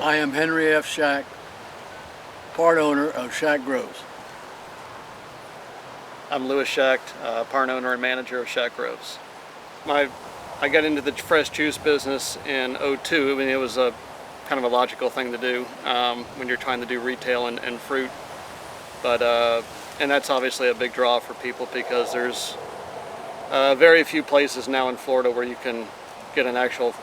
I am Henry F. Schacht, part owner of Schacht Groves. I'm Louis Schacht, part owner and manager of Schacht Groves. I got into the fresh juice business in '02. I mean, it was a kind of a logical thing to do when you're trying to do retail and fruit. But and that's obviously a big draw for people because there's very few places now in Florida where you can get an actual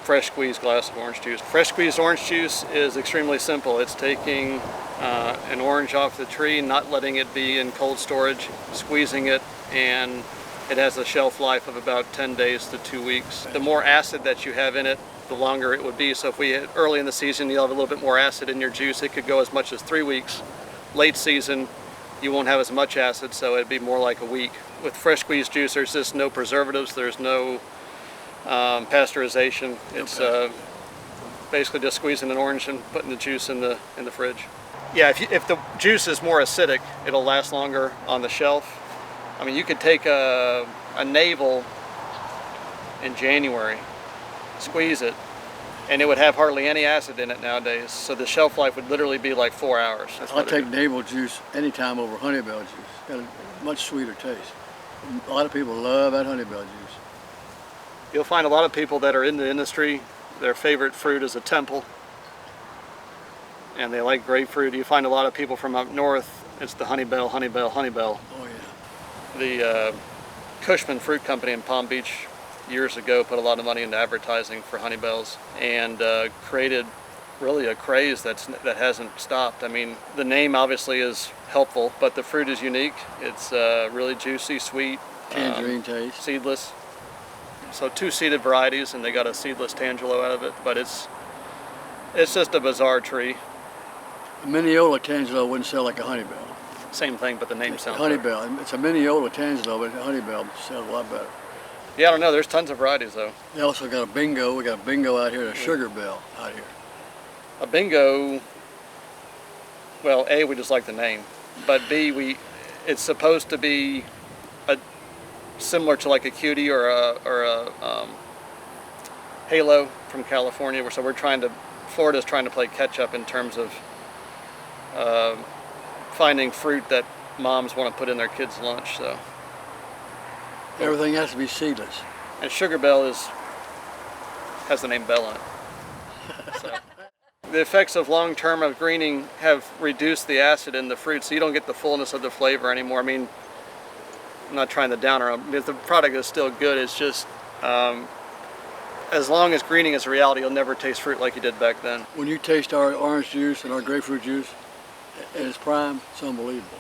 fresh squeezed glass of orange juice. Fresh squeezed orange juice is extremely simple. It's taking an orange off the tree, not letting it be in cold storage, squeezing it, and it has a shelf life of about 10 days to 2 weeks. The more acid that you have in it, the longer it would be. So if we hit early in the season, you'll have a little bit more acid in your juice. It could go as much as 3 weeks. Late season, you won't have as much acid, so it'd be more like a week. With fresh squeezed juice, there's just no preservatives, there's no pasteurization. It's basically just squeezing an orange and putting the juice in the fridge. Yeah, if the juice is more acidic, it'll last longer on the shelf. I mean, you could take a navel in January, squeeze it, and it would have hardly any acid in it nowadays. So the shelf life would literally be like 4 hours. I'll take navel juice anytime over honeybell juice. It's got a much sweeter taste. A lot of people love that honeybell juice. You'll find a lot of people that are in the industry, their favorite fruit is a temple, and they like grapefruit. You find a lot of people from up north, it's the honeybell, honeybell, honeybell. Oh yeah. The Cushman Fruit Company in Palm Beach years ago put a lot of money into advertising for honeybells and created really a craze that hasn't stopped. I mean, the name obviously is helpful, but the fruit is unique. It's really juicy, sweet, tangerine taste, seedless. So 2 seeded varieties, and they got a seedless Tangelo out of it, but it's just a bizarre tree. A Mineola Tangelo wouldn't sell like a honeybell. Same thing, but the name sounds honeybell. better. It's a Mineola Tangelo, but a honeybell sells a lot better. Yeah, I don't know. There's tons of varieties though. They also got a bingo. We got a bingo out here, and a sugar bell out here. A bingo. Well, A, we just like the name, but B, it's supposed to be similar to like a cutie or a halo from California. So Florida's trying to play catch up in terms of finding fruit that moms want to put in their kids' lunch. So everything has to be seedless. And Sugar Bell has the name Bell in it. So. The effects of long-term of greening have reduced the acid in the fruit, so you don't get the fullness of the flavor anymore. I mean, I'm not trying to downer them, because the product is still good. It's just, as long as greening is a reality, you'll never taste fruit like you did back then. When you taste our orange juice and our grapefruit juice at its prime, it's unbelievable.